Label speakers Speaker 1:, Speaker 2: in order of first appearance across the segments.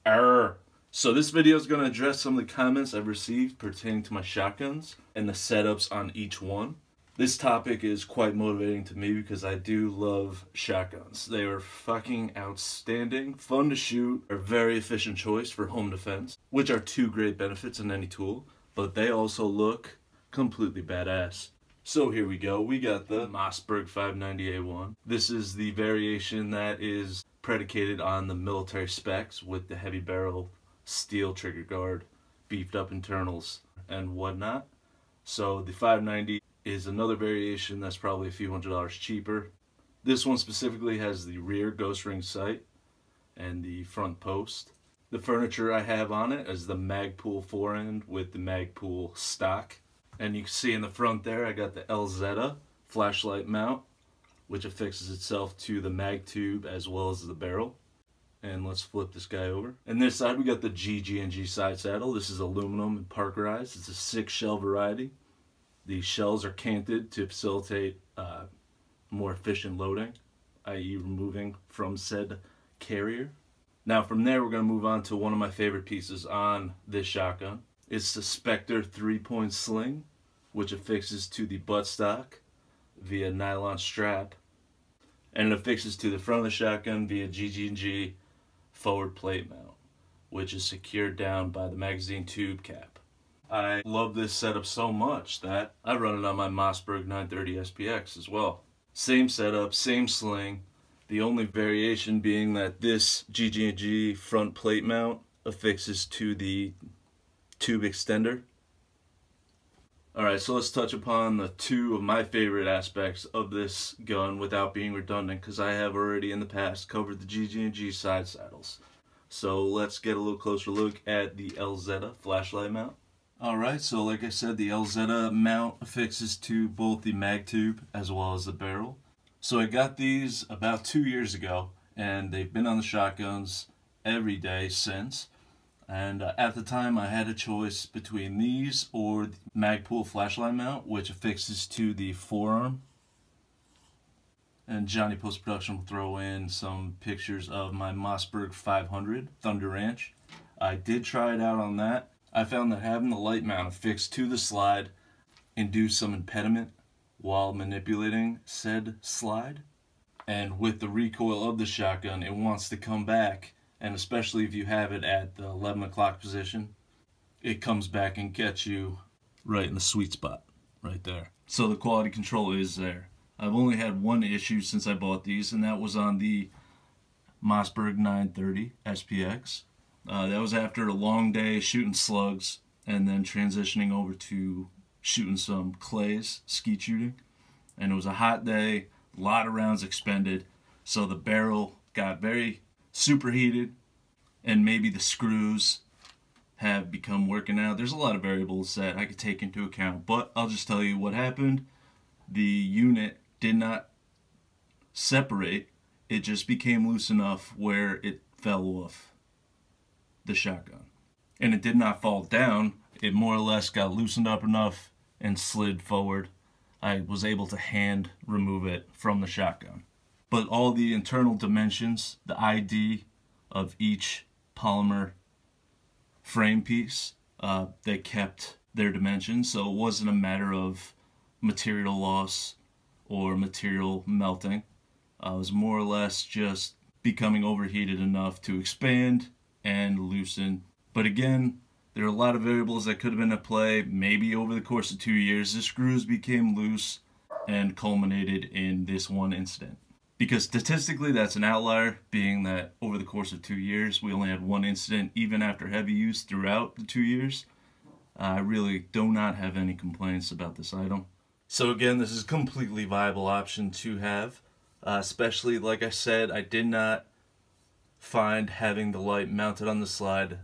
Speaker 1: Arr. So this video is going to address some of the comments I've received pertaining to my shotguns and the setups on each one. This topic is quite motivating to me because I do love shotguns. They are fucking outstanding, fun to shoot, are a very efficient choice for home defense, which are two great benefits in any tool, but they also look completely badass. So here we go, we got the Mossberg 590A1. This is the variation that is predicated on the military specs with the heavy barrel, steel trigger guard, beefed up internals, and whatnot. So the 590 is another variation that's probably a few $100s cheaper. This one specifically has the rear ghost ring sight and the front post. The furniture I have on it is the Magpul forend with the Magpul stock. And you can see in the front there I got the LZ flashlight mount, which affixes itself to the mag tube as well as the barrel. And let's flip this guy over. And this side we got the gg&g side saddle. This is aluminum and parkerized. It's a 6-shell variety. The shells are canted to facilitate more efficient loading, i.e. removing from said carrier. Now from there we're going to move on to one of my favorite pieces on this shotgun. It's the Spectre 3-point sling, which affixes to the buttstock via nylon strap, and it affixes to the front of the shotgun via gg&g forward plate mount, which is secured down by the magazine tube cap. I love this setup so much that I run it on my Mossberg 930 SPX as well. Same setup, same sling, the only variation being that this gg&g front plate mount affixes to the tube extender. Alright, so let's touch upon the two of my favorite aspects of this gun without being redundant, because I have already in the past covered the gg&g side saddles. So let's get a little closer look at the LZ flashlight mount. Alright, so like I said, the LZ mount affixes to both the mag tube as well as the barrel. So I got these about 2 years ago, and they've been on the shotguns every day since. And at the time I had a choice between these or the Magpul flashlight mount, which affixes to the forearm. And Johnny Post-Production will throw in some pictures of my Mossberg 500 Thunder Ranch. I did try it out on that. I found that having the light mount affixed to the slide induced some impediment while manipulating said slide. And with the recoil of the shotgun, it wants to come back, and especially if you have it at the 11 o'clock position, it comes back and gets you right in the sweet spot, right there. So the quality control is there. I've only had one issue since I bought these, and that was on the Mossberg 930 SPX. That was after a long day shooting slugs and then transitioning over to shooting some clays, skeet shooting. And it was a hot day, a lot of rounds expended, so the barrel got very superheated, and maybe the screws have become working out. There's a lot of variables that I could take into account, but I'll just tell you what happened. The unit did not separate, it just became loose enough where it fell off the shotgun. And it did not fall down, it more or less got loosened up enough and slid forward. I was able to hand remove it from the shotgun. But all the internal dimensions, the ID of each polymer frame piece, they kept their dimensions, so it wasn't a matter of material loss or material melting. It was more or less just becoming overheated enough to expand and loosen. But again, there are a lot of variables that could have been at play. Maybe over the course of 2 years, the screws became loose and culminated in this one incident. Because statistically that's an outlier, being that over the course of 2 years we only had one incident even after heavy use throughout the 2 years. I really do not have any complaints about this item. So again, this is a completely viable option to have, especially like I said, I did not find having the light mounted on the slide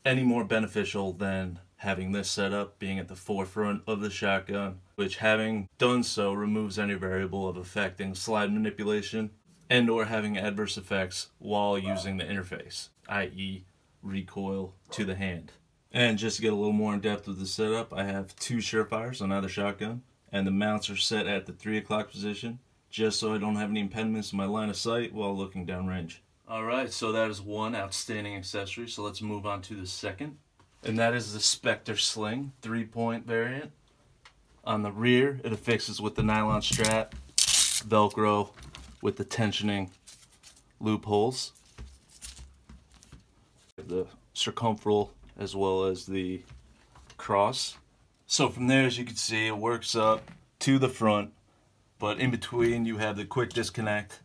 Speaker 1: any more beneficial than having this setup being at the forefront of the shotgun, which having done so removes any variable of affecting slide manipulation and or having adverse effects while using the interface, i.e. recoil to the hand. And just to get a little more in depth with the setup, I have 2 Surefires on either shotgun, and the mounts are set at the 3 o'clock position just so I don't have any impediments in my line of sight while looking downrange. Alright, so that is one outstanding accessory, so let's move on to the second. And that is the Spectre Sling 3-point variant. On the rear, it affixes with the nylon strap, Velcro with the tensioning loopholes. The circumferal as well as the cross. So from there, as you can see, it works up to the front, but in between you have the quick disconnect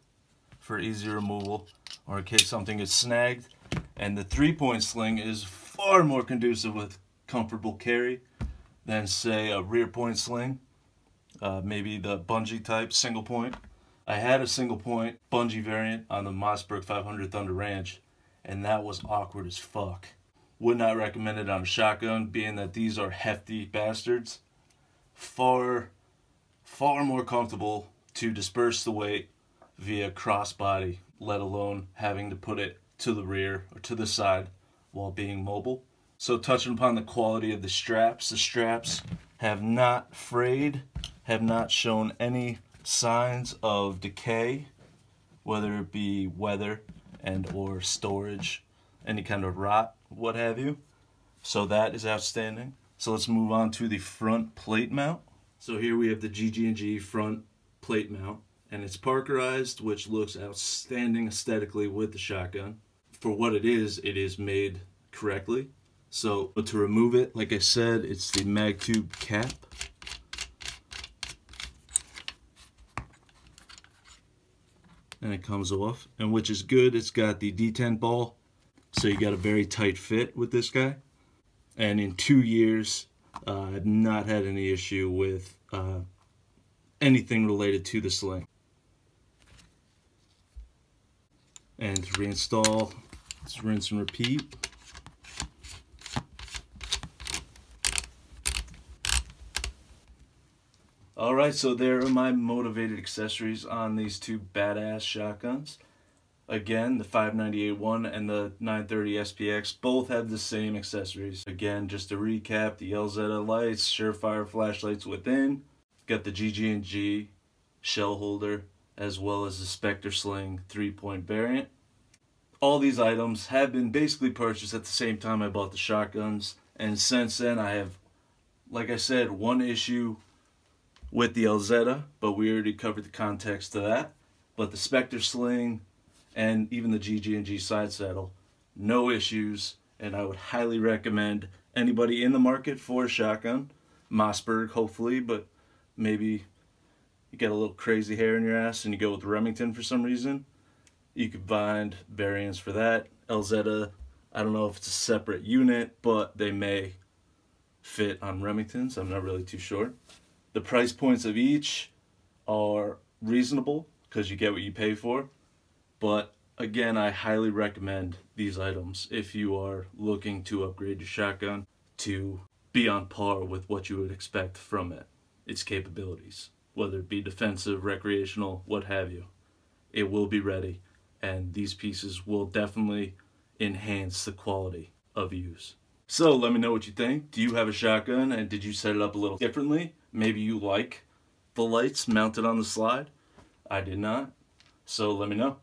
Speaker 1: for easy removal or in case something is snagged. And the 3-point sling is far more conducive with comfortable carry than say a rear point sling, maybe the bungee type single point. I had a single point bungee variant on the Mossberg 500 Thunder Ranch, and that was awkward as fuck. Would not recommend it on a shotgun, being that these are hefty bastards. Far more comfortable to disperse the weight via crossbody, let alone having to put it to the rear or to the side while being mobile. So touching upon the quality of the straps have not frayed, have not shown any signs of decay, whether it be weather and or storage, any kind of rot, what have you. So that is outstanding. So let's move on to the front plate mount. So here we have the gg&g front plate mount, and it's Parkerized, which looks outstanding aesthetically with the shotgun. For what it is made correctly. So to remove it, like I said, it's the mag tube cap. And it comes off, and which is good. It's got the detent ball, so you got a very tight fit with this guy. And in 2 years, I've not had any issue with anything related to the sling. And to reinstall, let's rinse and repeat. Alright, so there are my motivated accessories on these two badass shotguns. Again, the 598-1 and the 930 SPX both have the same accessories. Again, just to recap, the LZ lights, Surefire flashlights within, got the gg&g shell holder, as well as the Spectre Sling 3-point variant. All these items have been basically purchased at the same time I bought the shotguns, and since then I have, like I said, one issue with the LZ, but we already covered the context to that. But the Spectre Sling and even the gg&g side saddle, no issues, and I would highly recommend anybody in the market for a shotgun, Mossberg hopefully, but maybe you get a little crazy hair in your ass and you go with Remington for some reason, you could find variants for that. LZ, I don't know if it's a separate unit, but they may fit on Remingtons, I'm not really too sure. The price points of each are reasonable because you get what you pay for. But again, I highly recommend these items if you are looking to upgrade your shotgun to be on par with what you would expect from it, its capabilities, whether it be defensive, recreational, what have you. It will be ready, and these pieces will definitely enhance the quality of use. So let me know what you think. Do you have a shotgun, and did you set it up a little differently? Maybe you like the lights mounted on the slide. I did not. So let me know.